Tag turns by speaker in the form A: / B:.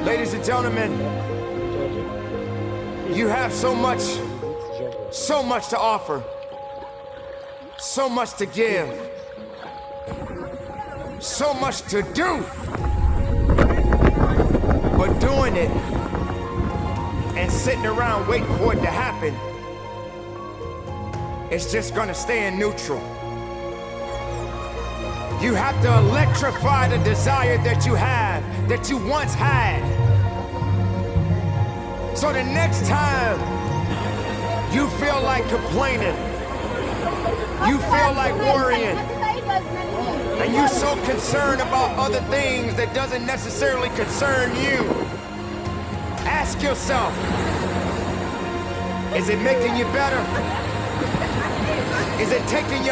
A: Ladies and gentlemen, you have so much to offer, so much to give, so much to do. But doing it and sitting around waiting for it to happen, it's just gonna stay in neutral. You have to electrify the desire that you have, that you once had. So the next time you feel like complaining, you feel like worrying, and you're so concerned about other things that doesn't necessarily concern you, ask yourself, is it making you better? Is it taking you